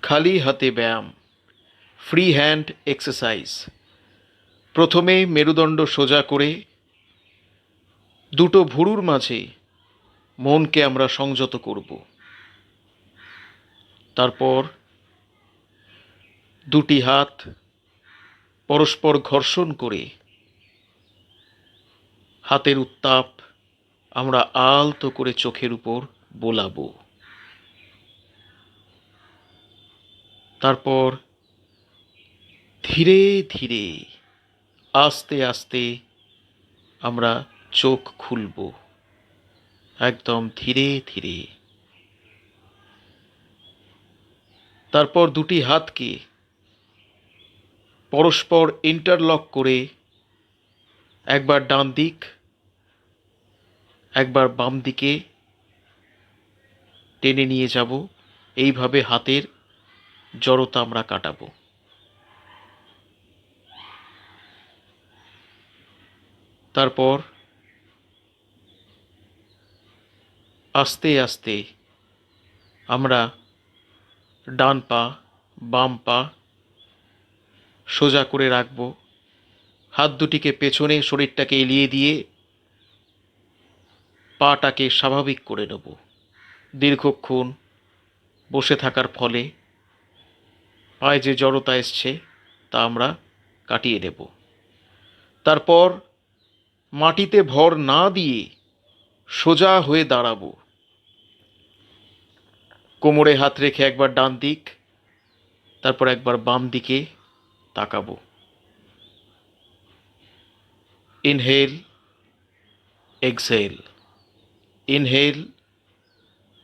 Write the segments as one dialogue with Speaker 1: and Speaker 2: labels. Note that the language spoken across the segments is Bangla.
Speaker 1: খালি হাতে ব্যায়াম, ফ্রি হ্যান্ড এক্সারসাইজ। প্রথমে মেরুদণ্ড সোজা করে দুটো ভুরুর মাঝে মনকে আমরা সংযত করব। তারপর দুটি হাত পরস্পর ঘর্ষণ করে হাতের উত্তাপ আমরা আলতো করে চোখের উপর বোলাবো। তারপর ধীরে ধীরে আস্তে আস্তে আমরা চোখ খুলব, একদম ধীরে ধীরে। তারপর দুটি হাতকে পরস্পর ইন্টারলক করে একবার ডান দিক একবার বাম দিকে টেনে নিয়ে যাব। এইভাবে হাতের জড়তা আমরা কাটাবো। তারপর আস্তে আস্তে আমরা ডান পা বাম পা সোজা করে রাখব। হাত দুটিকে পেছনে শরীরটাকে এলিয়ে দিয়ে পাটাকে স্বাভাবিক করে নেব। দীর্ঘক্ষণ বসে থাকার ফলে পায়ে যে জড়তা এসছে তা আমরা কাটিয়ে নেব। তারপর মাটিতে ভর না দিয়ে সোজা হয়ে দাঁড়াবো। কোমরে হাত রেখে একবার ডান দিক তারপর একবার বাম দিকে তাকাবো। Inhale, exhale, inhale,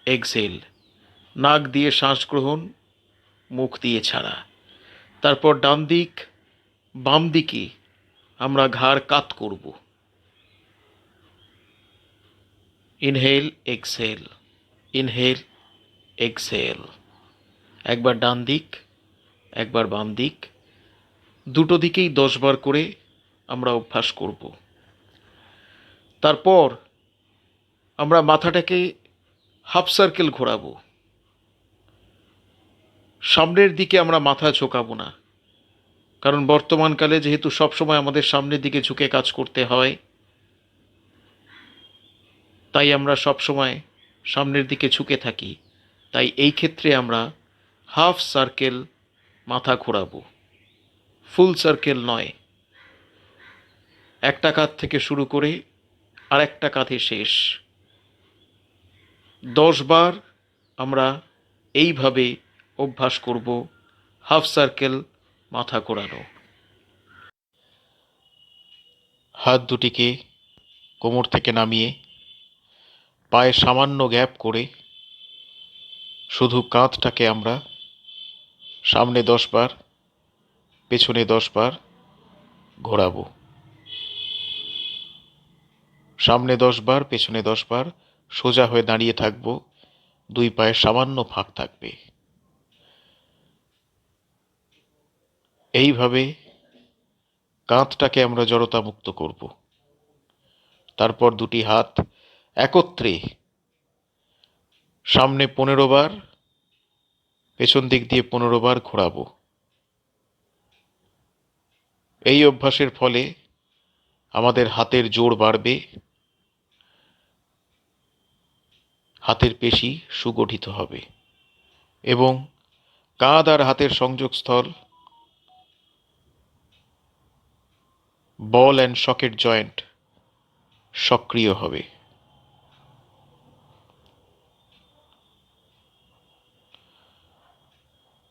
Speaker 1: exhale. নাক দিয়ে শ্বাস গ্রহণ, মুখ দিয়ে ছাড়া। তারপর ডান দিক বাম দিকে আমরা ঘাড় কাত করব। Inhale, exhale, inhale, exhale. একবার ডান দিক একবার বাম দিক, দুটো দিকেই 10 বার করে আমরা অভ্যাস করব। তারপর আমরা মাথাটাকে হাফ সার্কেল ঘোরাবো। সামনের দিকে আমরা মাথা ঝোঁকাবো না, কারণ বর্তমানকালে যেহেতু সবসময় আমাদের সামনের দিকে ঝুঁকে কাজ করতে হয়, তাই আমরা সবসময় সামনের দিকে ঝুঁকে থাকি। তাই এই ক্ষেত্রে আমরা হাফ সার্কেল মাথা ঘোরাবো, ফুল সার্কেল নয়। একটা কাঁধ থেকে শুরু করে আরেকটা কাঁধে শেষ। 10 বার আমরা এইভাবে অভ্যাস করব হাফ সার্কেল মাথা ঘোরানো। হাত দুটিকে কোমর থেকে নামিয়ে পায়ে সামান্য গ্যাপ করে শুধু কাঁধটাকে আমরা সামনে 10 বার পেছনে 10 বার ঘোরাবো। সামনে 10 বার পেছনে 10 বার সোজা হয়ে দাঁড়িয়ে থাকব, দুই পায়ে সামান্য ফাঁক থাকবে। এইভাবে কাঁধটাকে আমরা জড়তা মুক্ত করব। তারপর দুটি হাত একত্রে সামনে 15 বার পেছন দিক দিয়ে 15 বার ঘোরাবো। এই অভ্যাসের ফলে আমাদের হাতের জোর বাড়বে, হাতের পেশি সুগঠিত হবে এবং কাঁধ আর হাতের সংযোগস্থল বল অ্যান্ড সকেট জয়েন্ট সক্রিয় হবে।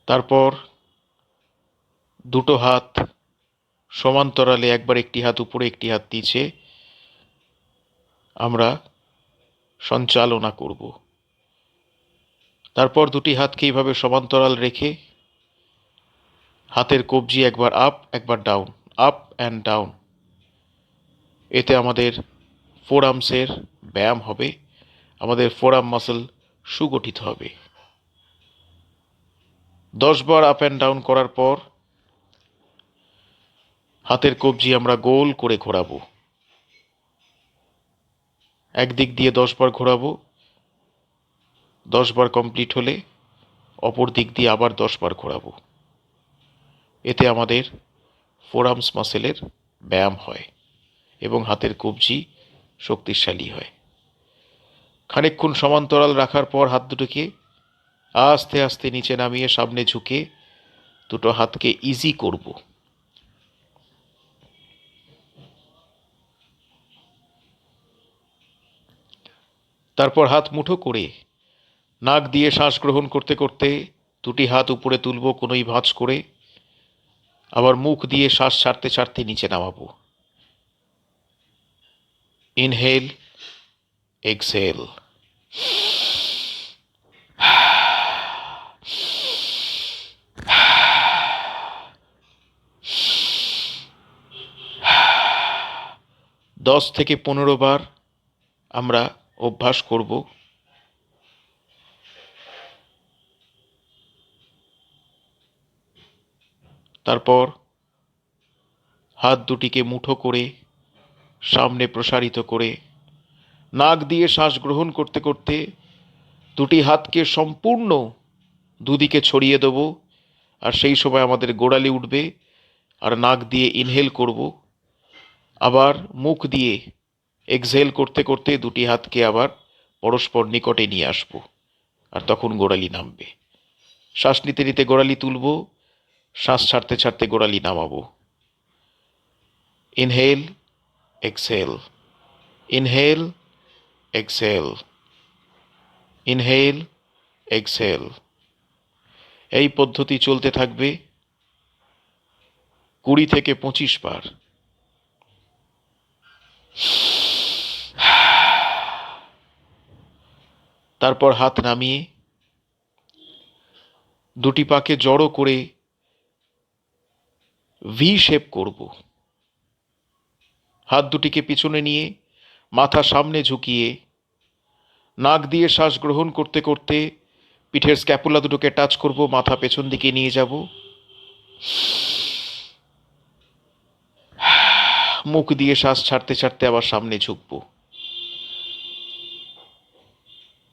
Speaker 1: তারপর দুটো হাত সমান্তরালে একবার একটি হাত উপরে একটি হাত নিচে আমরা সঞ্চালনা করব। তারপর দুটি হাতকে এইভাবে সমান্তরাল রেখে হাতের কবজি একবার আপ একবার ডাউন, আপ অ্যান্ড ডাউন। এতে আমাদের ফোর আর্মসের ব্যায়াম হবে, আমাদের ফোর আর্ম মাসল সুগঠিত হবে। 10 বার আপ অ্যান্ড ডাউন করার পর হাতের কবজি আমরা গোল করে ঘোরাবো। একদিক দিয়ে 10 বার ঘোরাবো। 10 বার কমপ্লিট হলে অপর দিক দিয়ে আবার 10 বার ঘোরাবো। এতে আমাদের ফোরআর্মস মাসেলের ব্যায়াম হয় এবং হাতের কবজি শক্তিশালী হয়। খানিকক্ষণ সমান্তরাল রাখার পর হাত দুটোকে আস্তে আস্তে নিচে নামিয়ে সামনে ঝুঁকে দুটো হাতকে ইজি করব। তারপর হাত মুঠো করে নাক দিয়ে শ্বাস গ্রহণ করতে করতে দুটি হাত উপরে তুলব কোনোই ভাঁজ করে, আবার মুখ দিয়ে শ্বাস ছাড়তে ছাড়তে নিচে নামাবো। Inhale, exhale. 10 থেকে 15 বার আমরা অভ্যাস করব। তারপর হাত দুটিকে মুঠো করে সামনে প্রসারিত করে নাক দিয়ে শ্বাস গ্রহণ করতে করতে দুটি হাতকে সম্পূর্ণ দুদিকে ছড়িয়ে দেব, আর সেই সময় আমাদের গোড়ালি উঠবে আর নাক দিয়ে ইনহেল করব, আবার মুখ দিয়ে এক্সহেল করতে করতে দুটি হাতকে আবার পরস্পর নিকটে নিয়ে আসব, আর তখন গোড়ালি নামবে। শ্বাস নিতে নিতে গোড়ালি তুলব, শ্বাস ছাড়তে ছাড়তে গোড়ালি নামাবো। Inhale, exhale, inhale, exhale, inhale, exhale. এই পদ্ধতি চলতে থাকবে 20 থেকে 25 বার। তারপর হাত নামিয়ে দুটি পাকে জড়ো করে ভি শেপ করব। হাত দুটিকে পিছনে নিয়ে মাথা সামনে ঝুঁকিয়ে নাক দিয়ে শ্বাস গ্রহণ করতে করতে পিঠের স্ক্যাপুলা দুটোকে টাচ করব, মাথা পেছন দিকে নিয়ে যাব, মুখ দিয়ে শ্বাস ছাড়তে ছাড়তে আবার সামনে ঝুঁকব।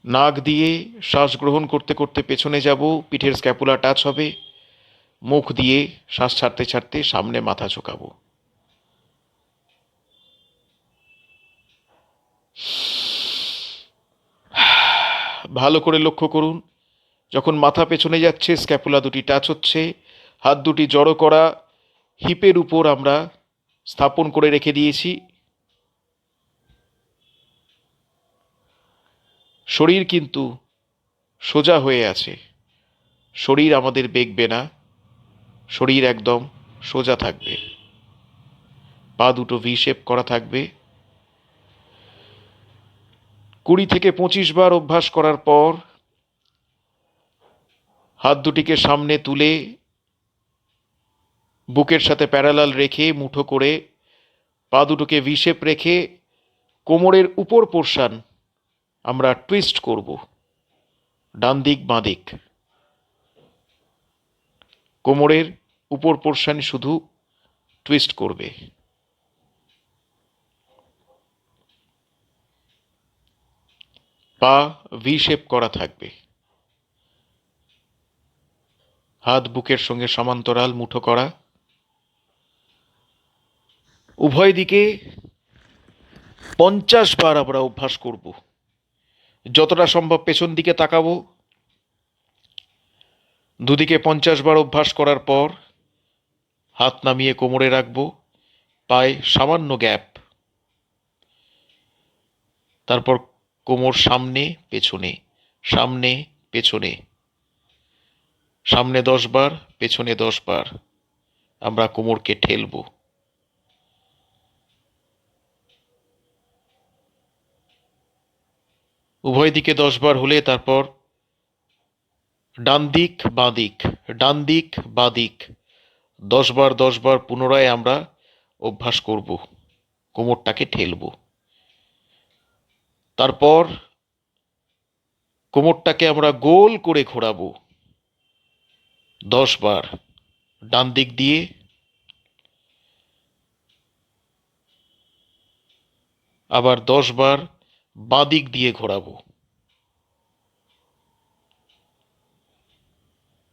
Speaker 1: নাক দিয়ে শ্বাস গ্রহণ করতে করতে পেছনে যাব, পিঠের স্ক্যাপুলা টাচ হবে, মুখ দিয়ে শ্বাস ছাড়তে ছাড়তে সামনে মাথা ঝোঁকাবো। ভালো করে লক্ষ্য করুন, যখন মাথা পেছনে যাচ্ছে স্ক্যাপুলা দুটি টাচ হচ্ছে, হাত দুটি জড়ো করা হিপের উপর আমরা স্থাপন করে রেখে দিয়েছি। শরীর কিন্তু সোজা হয়ে আছে, শরীর আমাদের বেঁকবে না, শরীর একদম সোজা থাকবে, পা দুটো ভি শেপ করা থাকবে। 20 থেকে 25 বার অভ্যাস করার পর হাত দুটিকে সামনে তুলে বুকের সাথে প্যারালাল রেখে মুঠো করে পা দুটোকে ভি শেপ রেখে কোমরের উপর পোর্শন আমরা টুইস্ট করব, ডান দিক বাঁ দিক। কোমরের উপর পোর্শন শুধু টুইস্ট করবে। পা ভি শেপ করা থাকবে, হাত বুকের সঙ্গে সমান্তরাল মুঠো করা। উভয় দিকে 50 বার আমরা অভ্যাস করব। যতটা সম্ভব পেছন দিকে তাকাবো। দুদিকে 50 বার অভ্যাস করার পর হাত নামিয়ে কোমরে রাখবো, পায়ে সামান্য গ্যাপ। তারপর কোমর সামনে পেছনে, সামনে পেছনে, সামনে 10 বার, পেছনে 10 বার আমরা কোমরকে ঠেলব। উভয় দিকে 10 বার হলে তারপর ডান দিক বাঁ দিক, ডান দিক বাঁ দিক 10 বার 10 বার পুনরায় আমরা অভ্যাস করব, কোমরটাকে ঠেলব। তারপর কোমরটাকে আমরা গোল করে ঘোরাবো 10 বার, ডান দিক দিয়ে, আবার 10 বার বাঁ দিক দিয়ে ঘোরাবো।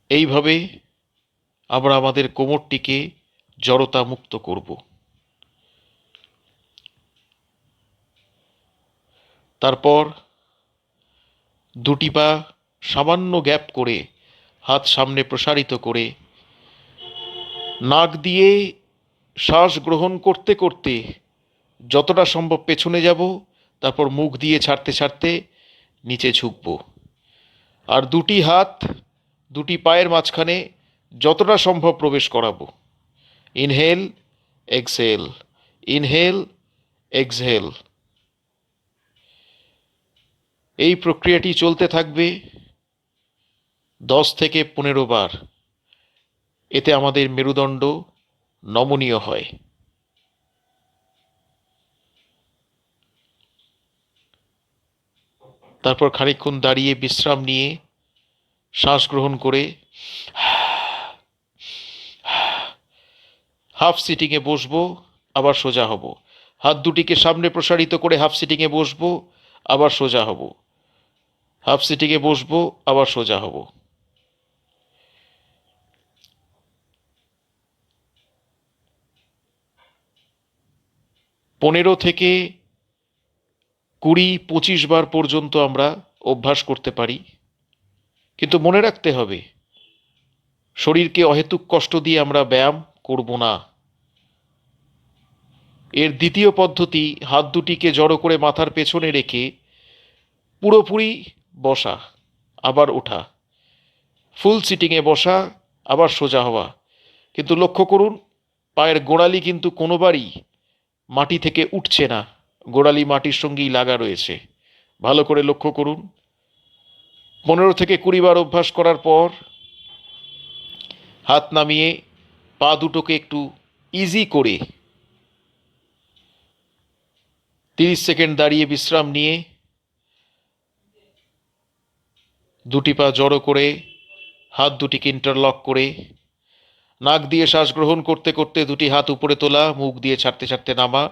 Speaker 1: এইভাবে আমরা আমাদের কোমরটিকে জড়তা মুক্ত করব। তারপর দুটি পা সামান্য গ্যাপ করে হাত সামনে প্রসারিত করে নাক দিয়ে শ্বাস গ্রহণ করতে করতে যতটা সম্ভব পেছনে যাব, তারপর মুখ দিয়ে ছাড়তে ছাড়তে নিচে ঝুঁকব। আর দুটি হাত দুটি পায়ের মাঝখানে যতটা সম্ভব প্রবেশ করাবো। Inhale, exhale, inhale, exhale. এই প্রক্রিয়াটি চলতে থাকবে 10 থেকে 15 বার। এতে আমাদের মেরুদণ্ড নমনীয় হয়। তারপর খানিকক্ষণ দাঁড়িয়ে বিশ্রাম নিয়ে শ্বাস গ্রহণ করে হাফ সিটিংয়ে বসবো, আবার সোজা হব। হাত দুটিকে সামনে প্রসারিত করে হাফ সিটিংয়ে বসবো, আবার সোজা হব। হাফ সিটিংয়ে বসবো, আবার সোজা হব। পনেরো থেকে 20-25 বার পর্যন্ত আমরা অভ্যাস করতে পারি। কিন্তু মনে রাখতে হবে, শরীরকে অহেতুক কষ্ট দিয়ে আমরা ব্যায়াম করব না। এর দ্বিতীয় পদ্ধতি, হাত দুটিকে জড়ো করে মাথার পেছনে রেখে পুরোপুরি বসা, আবার ওঠা। ফুল সিটিংয়ে বসা, আবার সোজা হওয়া। কিন্তু লক্ষ্য করুন, পায়ের গোড়ালি কিন্তু কোনোবারই মাটি থেকে উঠছে না, গোড়ালি মাটির সঙ্গেই লাগা রয়েছে। ভালো করে লক্ষ্য করুন। 15 থেকে 20 বার অভ্যাস করার পর হাত নামিয়ে পা দুটোকে একটু ইজি করে 30 সেকেন্ড দাঁড়িয়ে বিশ্রাম নিয়ে দুটি পা জড়ো করে হাত দুটিকে ইন্টারলক করে নাক দিয়ে শ্বাস গ্রহণ করতে করতে দুটি হাত উপরে তোলা, মুখ দিয়ে ছাড়তে ছাড়তে নামা।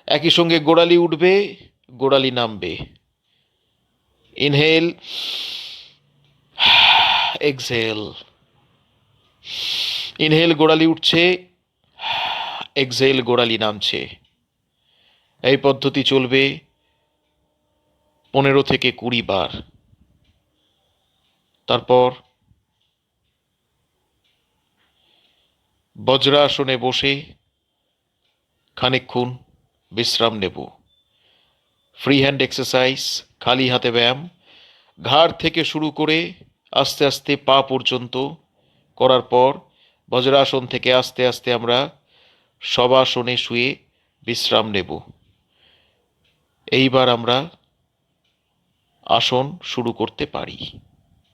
Speaker 1: একই সঙ্গে গোড়ালি উঠবে, গোড়ালি নামবে। Inhale, exhale. ইনহেল, গোড়ালি উঠছে, এক্সহেল, গোড়ালি নামছে। এই পদ্ধতি চলবে 15 থেকে 20 বার। তারপর বজ্রাসনে বসে খানিকক্ষণ বিশ্রাম নেব। ফ্রি হ্যান্ড এক্সারসাইজ, খালি হাতে ব্যায়াম, ঘাড় থেকে শুরু করে আস্তে আস্তে পা পর্যন্ত করার পর বজ্রাসন থেকে আস্তে আস্তে আমরা শবাসনে শুয়ে বিশ্রাম নেব। এইবার আমরা আসন শুরু করতে পারি।